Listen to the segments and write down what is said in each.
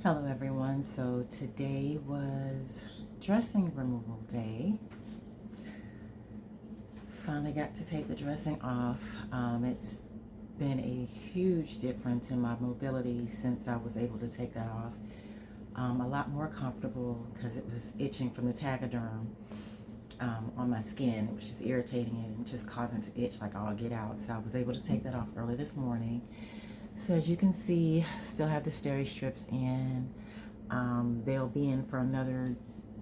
Hello everyone. So today was dressing removal day. Finally got to take the dressing off. It's been a huge difference in my mobility since I was able to take that off. A lot more comfortable because it was itching from the Tegaderm on my skin. It was just irritating it and just causing it to itch like all get out. So I was able to take that off early this morning. So as you can see, still have the steri strips in. They'll be in for another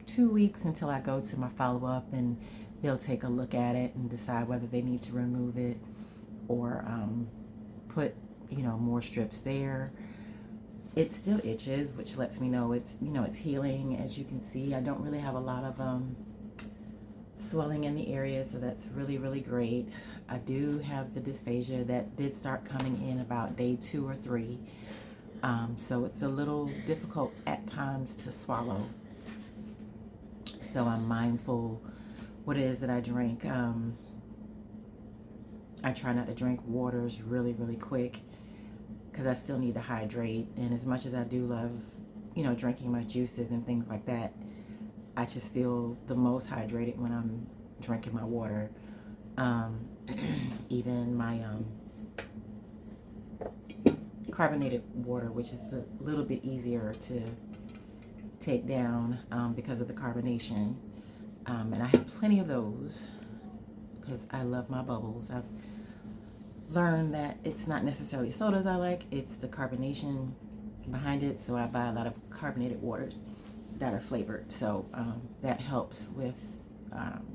2 weeks until I go to my follow-up, and they'll take a look at it and decide whether they need to remove it or put more strips there. It still itches, which lets me know it's healing. As you can see, I don't really have a lot of swelling in the area, so that's really great. I do have the dysphagia that did start coming in about day 2 or 3, so it's a little difficult at times to swallow, so I'm mindful what it is that I drink. I try not to drink waters really quick because I still need to hydrate, and as much as I do love drinking my juices and things like that, I just feel the most hydrated when I'm drinking my water. Even my carbonated water, which is a little bit easier to take down because of the carbonation. And I have plenty of those because I love my bubbles. I've learned that it's not necessarily sodas I like, it's the carbonation behind it. So I buy a lot of carbonated waters that are flavored. So that helps with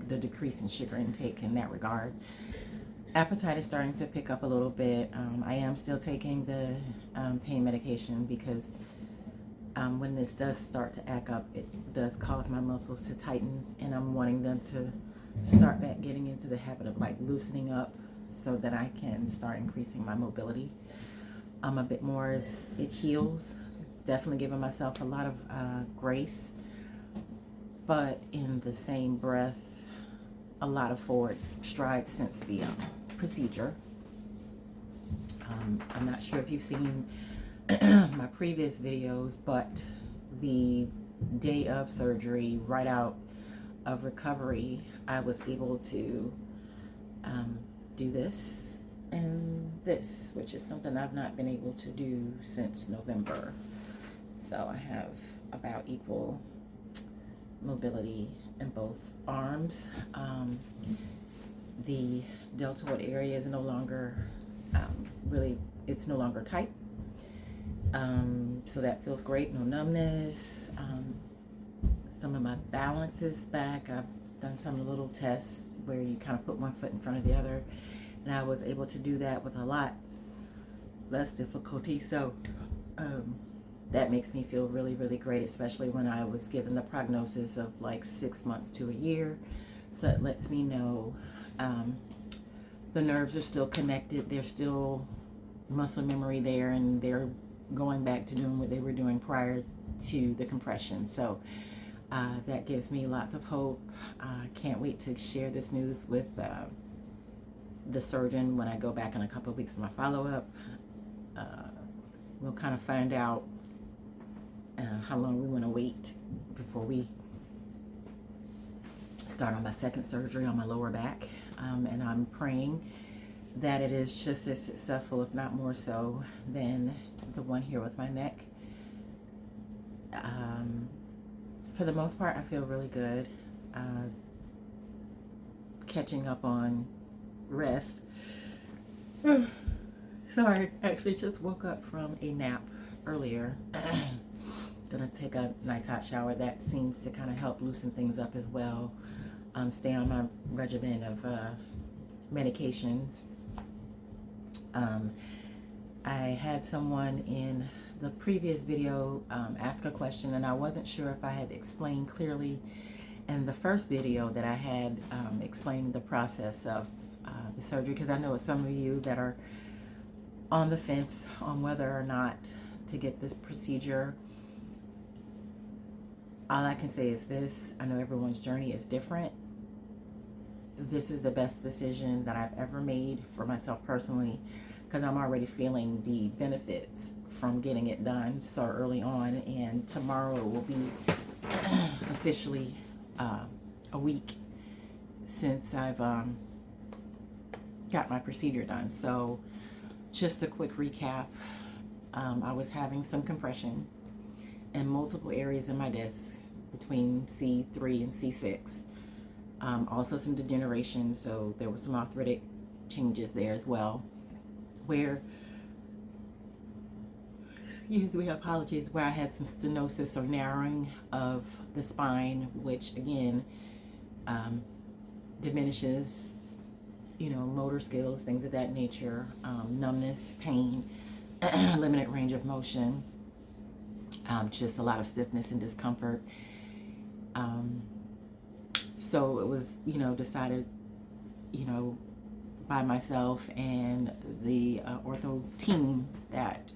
the decrease in sugar intake in that regard. Appetite is starting to pick up a little bit. I am still taking the pain medication because when this does start to act up, it does cause my muscles to tighten, and I'm wanting them to start back getting into the habit of like loosening up so that I can start increasing my mobility a bit more as it heals. Definitely giving myself a lot of grace, but in the same breath, a lot of forward strides since the procedure. I'm not sure if you've seen my previous videos, but the day of surgery, right out of recovery, I was able to do this and this, which is something I've not been able to do since November. So I have about equal mobility in both arms. The deltoid area is no longer it's no longer tight. So that feels great. No numbness. Some of my balance is back. I've done some little tests where you kind of put one foot in front of the other, and I was able to do that with a lot less difficulty. So that makes me feel really great, especially when I was given the prognosis of like 6 months to a year. So it lets me know the nerves are still connected. There's still muscle memory there, and they're going back to doing what they were doing prior to the compression. So that gives me lots of hope. Can't wait to share this news with the surgeon when I go back in a couple of weeks for my follow-up. We'll kind of find out how long we want to wait before we start on my second surgery on my lower back. And I'm praying that it is just as successful, if not more so, than the one here with my neck. For the most part, I feel really good. Catching up on rest. Sorry, actually just woke up from a nap earlier. Gonna take a nice hot shower. That seems to kind of help loosen things up as well. Stay on my regimen of medications. I had someone in the previous video ask a question, and I wasn't sure if I had explained clearly in the first video that I had explaining the process of the surgery, because I know some of you that are on the fence on whether or not to get this procedure. All I can say is this: I know everyone's journey is different. This is the best decision that I've ever made for myself personally. because I'm already feeling the benefits from getting it done so early on. And tomorrow will be officially a week since I've got my procedure done. So just a quick recap. I was having some compression in multiple areas in my disc between C3 and C6. Also some degeneration, so there were some arthritic changes there as well, where, excuse me, apologies, where I had some stenosis or narrowing of the spine, which again diminishes, motor skills, things of that nature, numbness, pain, limited range of motion, just a lot of stiffness and discomfort. So it was, decided, by myself and the ortho team that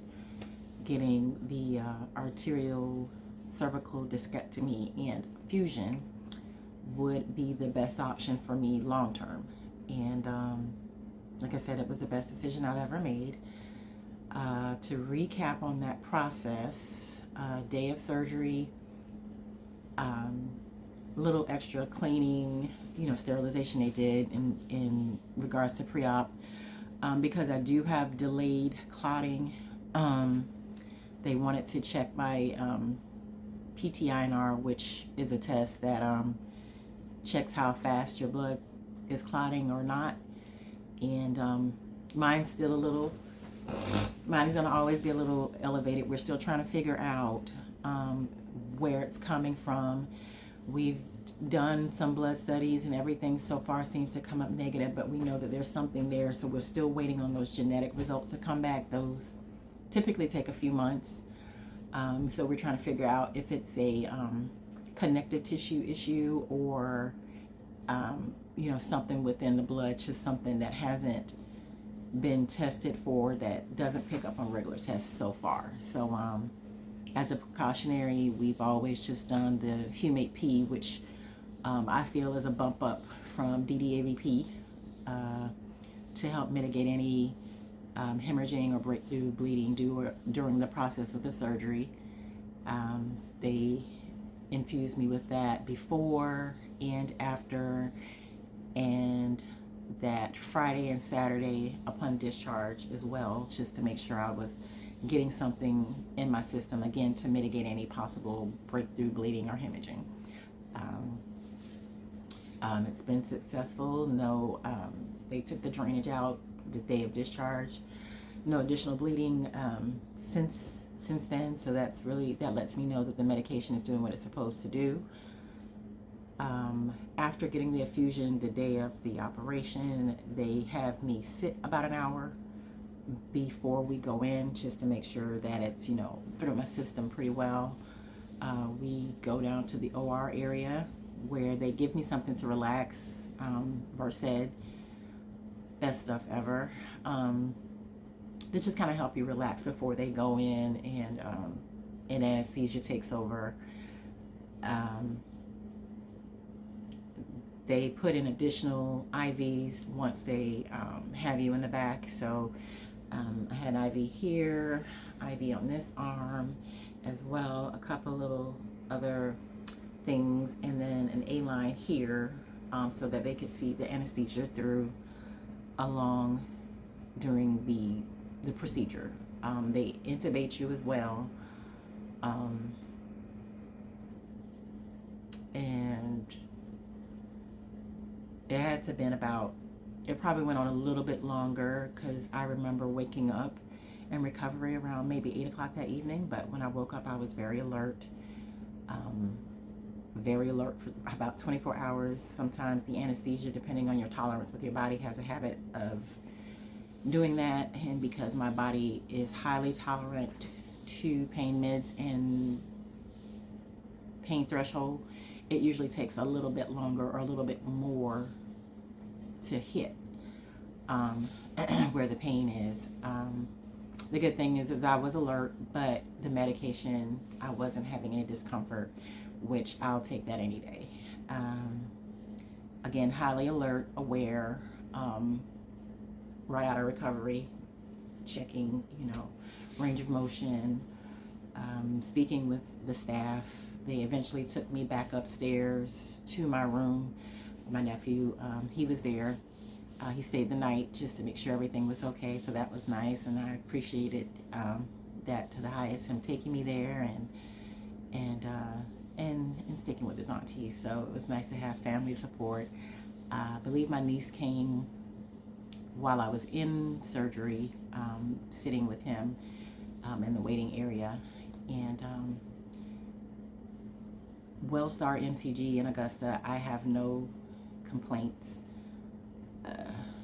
getting the arterial cervical discectomy and fusion would be the best option for me long term. And like I said, it was the best decision I've ever made. To recap on that process, day of surgery, little extra cleaning, sterilization they did in regards to pre-op, because I do have delayed clotting. They wanted to check my PTINR, which is a test that checks how fast your blood is clotting or not. And mine's still a little, mine is going to always be a little elevated. We're still trying to figure out where it's coming from. We've done some blood studies and everything so far seems to come up negative, but we know that there's something there, so we're still waiting on those genetic results to come back. Those typically take a few months. So we're trying to figure out if it's a connective tissue issue or something within the blood, just something that hasn't been tested for, that doesn't pick up on regular tests so far. So as a precautionary, we've always just done the Humate P, which I feel is a bump up from DDAVP to help mitigate any hemorrhaging or breakthrough bleeding during the process of the surgery. They infused me with that before and after, and that Friday and Saturday upon discharge as well, just to make sure I was getting something in my system, again, to mitigate any possible breakthrough bleeding or hemorrhaging. It's been successful. No, they took the drainage out the day of discharge. No additional bleeding since then, so that lets me know that the medication is doing what it's supposed to do. After getting the infusion the day of the operation, they have me sit about an hour before we go in, just to make sure that it's through my system pretty well. We go down to the OR area where they give me something to relax, Versed, best stuff ever. They just kind of help you relax before they go in, and anesthesia takes over. They put in additional IVs once they have you in the back. So I had an IV here, IV on this arm as well, a couple little other things, and then an A-line here, so that they could feed the anesthesia through along during the procedure. They intubate you as well, and it had to have been it probably went on a little bit longer, because I remember waking up in recovery around maybe 8 o'clock that evening, but when I woke up I was very alert for about 24 hours. Sometimes the anesthesia, depending on your tolerance with your body, has a habit of doing that, and because my body is highly tolerant to pain meds and pain threshold, it usually takes a little bit longer or a little bit more to hit where the pain is. The good thing is I was alert, but the medication, I wasn't having any discomfort, which I'll take that any day. Again, highly alert, aware, right out of recovery, checking, range of motion, speaking with the staff. They eventually took me back upstairs to my room. My nephew, he was there. He stayed the night just to make sure everything was okay, so that was nice, and I appreciated that to the highest, him taking me there and sticking with his auntie. So it was nice to have family support. I believe my niece came while I was in surgery, sitting with him in the waiting area. And Wellstar MCG in Augusta, I have no complaints.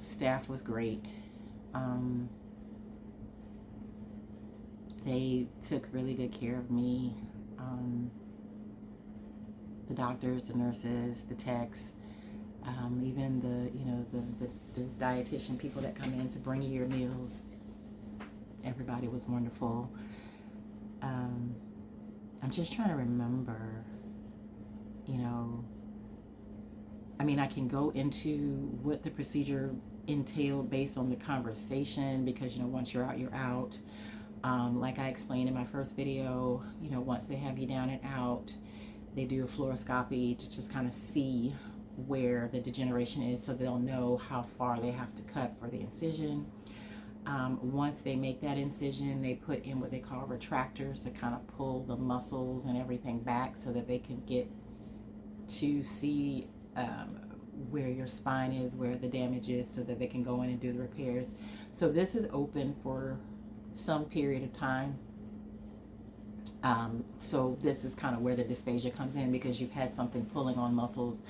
Staff was great. They took really good care of me. The doctors, the nurses, the techs, even the dietitian people that come in to bring you your meals. Everybody was wonderful. I'm just trying to remember, I can go into what the procedure entailed based on the conversation, because, once you're out, you're out. Like I explained in my first video, once they have you down and out, they do a fluoroscopy to just kind of see where the degeneration is, so they'll know how far they have to cut for the incision. Once they make that incision, they put in what they call retractors to kind of pull the muscles and everything back so that they can get to see where your spine is, where the damage is, so that they can go in and do the repairs. So this is open for some period of time. So this is kind of where the dysphagia comes in, because you've had something pulling on muscles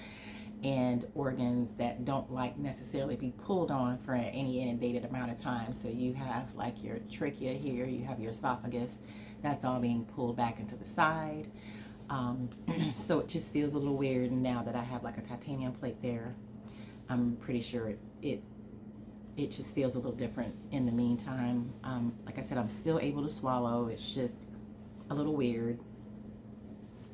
and organs that don't necessarily be pulled on for any inundated amount of time. So you have like your trachea here, you have your esophagus, that's all being pulled back into the side. So it just feels a little weird now that I have like a titanium plate there. I'm pretty sure it just feels a little different in the meantime. Like I said, I'm still able to swallow. It's just a little weird.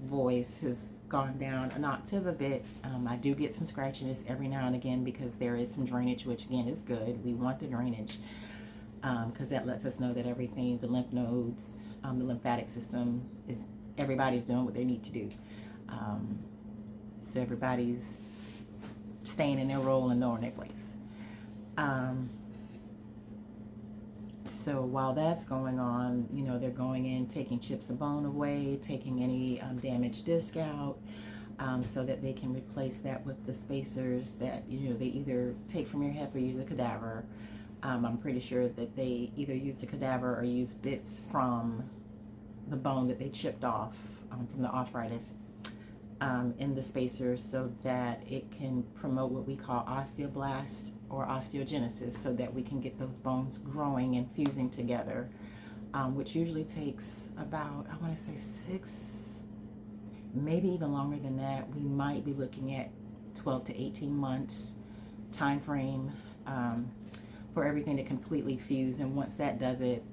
Voice has gone down an octave a bit. I do get some scratchiness every now and again because there is some drainage, which again is good. We want the drainage because that lets us know that everything, the lymph nodes, the lymphatic system, everybody's doing what they need to do. So everybody's staying in their role and knowing their place. So while that's going on, they're going in, taking chips of bone away, taking any damaged disc out, so that they can replace that with the spacers that, they either take from your hip or use a cadaver. I'm pretty sure that they either use a cadaver or use bits from the bone that they chipped off from the arthritis in the spacers, so that it can promote what we call osteoblast or osteogenesis, so that we can get those bones growing and fusing together, which usually takes about, I want to say 6, maybe even longer than that. We might be looking at 12 to 18 months time frame for everything to completely fuse. And once that does it,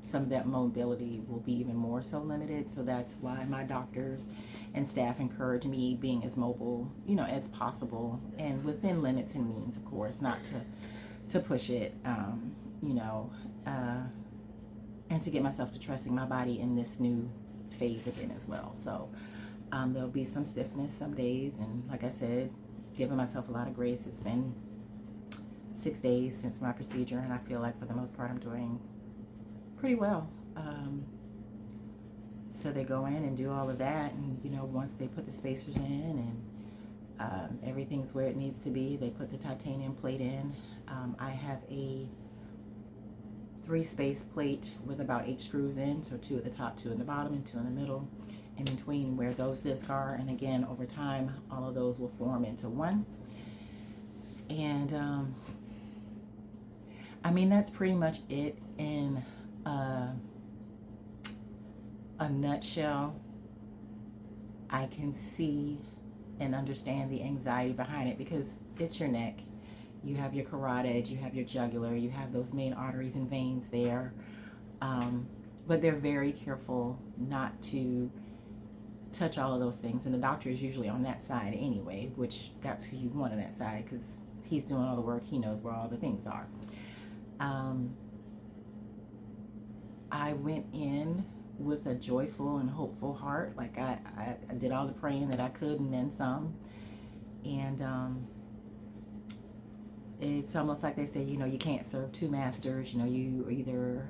some of that mobility will be even more so limited. So that's why my doctors and staff encourage me being as mobile, as possible, and within limits and means, of course, not to push it, and to get myself to trusting my body in this new phase again as well. So there'll be some stiffness some days, and like I said, giving myself a lot of grace. It's been 6 days since my procedure, and I feel like for the most part I'm doing pretty well. So they go in and do all of that, and once they put the spacers in and everything's where it needs to be, they put the titanium plate in. I have a 3-space plate with about 8 screws in, so 2 at the top, 2 in the bottom, and 2 in the middle, in between where those discs are. And again, over time, all of those will form into one. And that's pretty much it in a nutshell. I can see and understand the anxiety behind it, because it's your neck. You have your carotid, you have your jugular, you have those main arteries and veins there. But they're very careful not to touch all of those things. And the doctor is usually on that side anyway, which that's who you want on that side, because he's doing all the work. He knows where all the things are. Um, I went in with a joyful and hopeful heart. Like I did all the praying that I could and then some. And it's almost like they say, you can't serve two masters. You either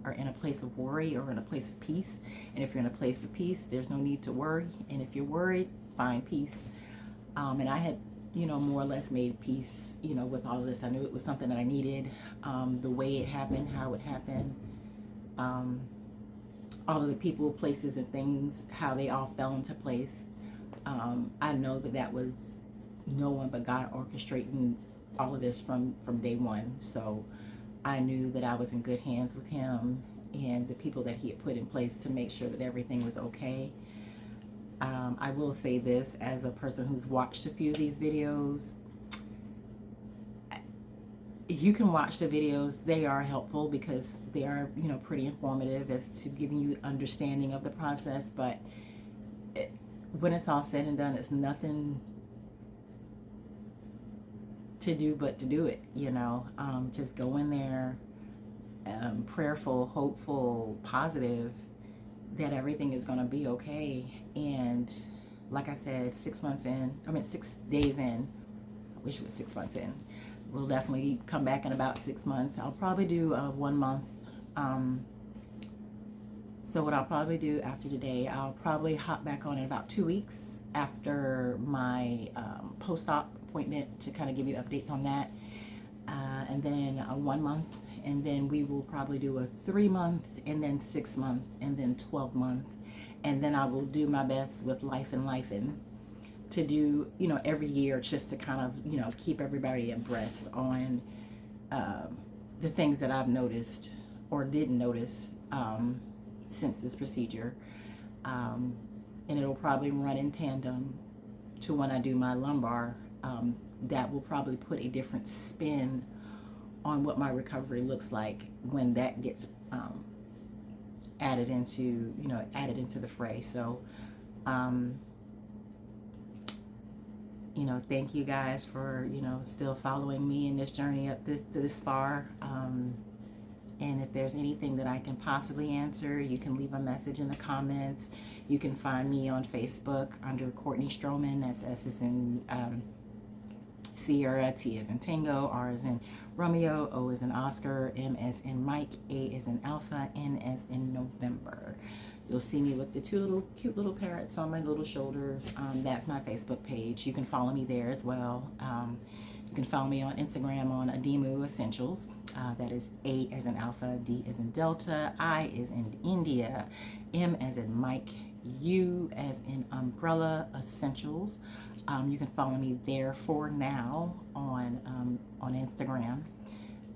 are in a place of worry or in a place of peace. And if you're in a place of peace, there's no need to worry. And if you're worried, find peace. And I had, more or less made peace, with all of this. I knew it was something that I needed. The way it happened, how it happened, all of the people, places, and things, how they all fell into place. I know that was no one but God orchestrating all of this from day one. So I knew that I was in good hands with him and the people that he had put in place to make sure that everything was okay. I will say this, as a person who's watched a few of these videos, you can watch the videos. They are helpful because they are, pretty informative as to giving you understanding of the process. But when it's all said and done, it's nothing to do but to do it. Just go in there, prayerful, hopeful, positive that everything is going to be okay. And like I said, 6 days in, I wish it was 6 months in. We'll definitely come back in about 6 months. I'll probably do 1 month. So what I'll probably do after today, I'll probably hop back on in about 2 weeks after my post-op appointment to kind of give you updates on that. And then 1 month, and then we will probably do a 3 month, and then 6 month, and then 12 month. And then I will do my best with Life and to do, every year, just to kind of, keep everybody abreast on the things that I've noticed or didn't notice since this procedure. And it'll probably run in tandem to when I do my lumbar. That will probably put a different spin on what my recovery looks like when that gets added into the fray. So thank you guys for still following me in this journey up this far. And if there's anything that I can possibly answer, you can leave a message in the comments. You can find me on Facebook under Courtney Stroman. That's S as in Sierra, T as in Tango, R as in Romeo, O as in Oscar, M as in Mike, A as in Alpha, N as in November. You'll see me with the two cute little parrots on my little shoulders. That's my Facebook page. You can follow me there as well. You can follow me on Instagram on Adimu Essentials. That is A as in Alpha, D as in Delta, I as in India, M as in Mike, U as in Umbrella Essentials. You can follow me there for now on Instagram.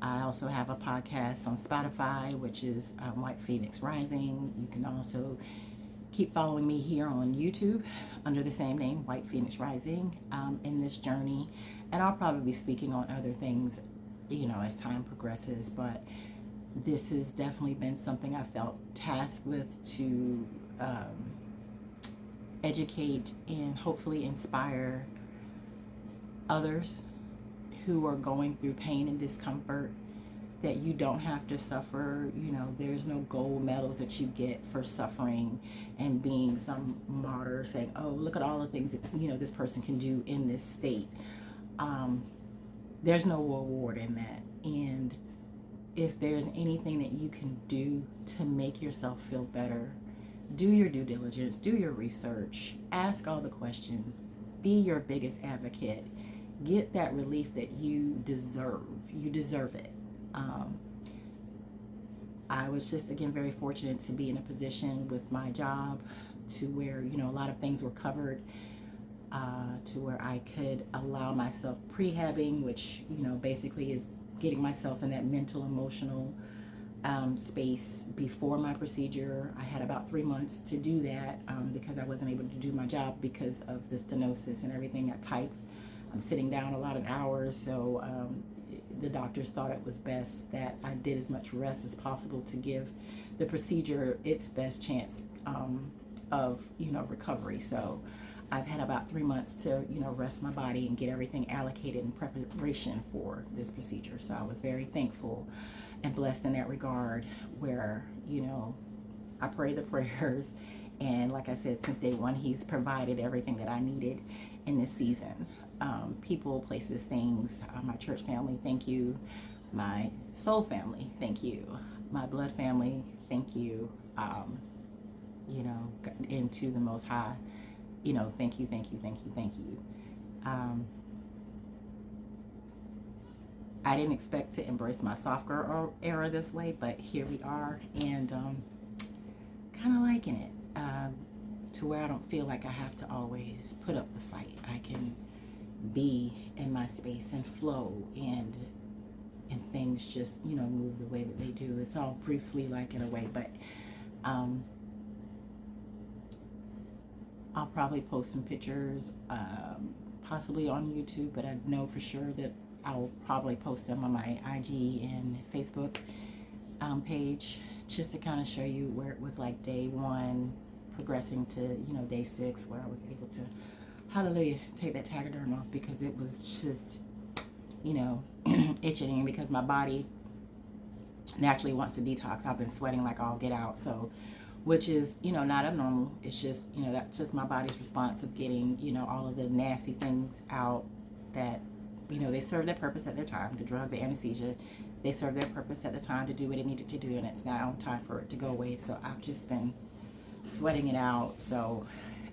I also have a podcast on Spotify, which is White Phoenix Rising. You can also keep following me here on YouTube under the same name, White Phoenix Rising, in this journey. And I'll probably be speaking on other things, as time progresses. But this has definitely been something I felt tasked with to educate and hopefully inspire others who are going through pain and discomfort, that you don't have to suffer. There's no gold medals that you get for suffering and being some martyr saying, oh, look at all the things that this person can do in this state. There's no reward in that. And if there's anything that you can do to make yourself feel better, do your due diligence, do your research, ask all the questions, be your biggest advocate. Get that relief that you deserve. You deserve it. I was just, again, very fortunate to be in a position with my job to where, a lot of things were covered, to where I could allow myself prehabbing, which, basically is getting myself in that mental, emotional space before my procedure. I had about 3 months to do that because I wasn't able to do my job because of the stenosis and everything. I type. I'm sitting down a lot of hours, so the doctors thought it was best that I did as much rest as possible to give the procedure its best chance of recovery. So I've had about 3 months to, rest my body and get everything allocated in preparation for this procedure. So I was very thankful and blessed in that regard, where, I pray the prayers. And like I said, since day one, he's provided everything that I needed in this season. People, places, things, my church family, thank you. My soul family, thank you. My blood family, thank you. Into the Most High, thank you, thank you, thank you, thank you. I didn't expect to embrace my soft girl era this way, but here we are, and kind of liking it, to where I don't feel like I have to always put up the fight. I can be in my space and flow, and things just, move the way that they do. It's all Bruce Lee like in a way, but I'll probably post some pictures, possibly on YouTube, but I know for sure that I'll probably post them on my IG and Facebook page, just to kind of show you where it was like day one, progressing to, day 6, where I was able to, hallelujah, take that taxiderm off, because it was just, itching, because my body naturally wants to detox. I've been sweating like all get out, so, which is, not abnormal. It's just, that's just my body's response of getting, all of the nasty things out that, they serve their purpose at their time. The drug, the anesthesia, they serve their purpose at the time to do what it needed to do, and it's now time for it to go away. So I've just been sweating it out. So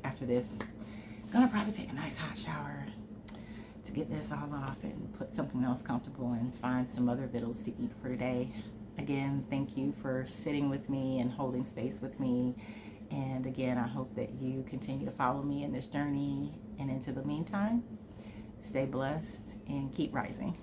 after this, I'm gonna probably take a nice hot shower to get this all off and put something else comfortable and find some other vittles to eat for today. Again, thank you for sitting with me and holding space with me. And again, I hope that you continue to follow me in this journey. And until the meantime, stay blessed and keep rising.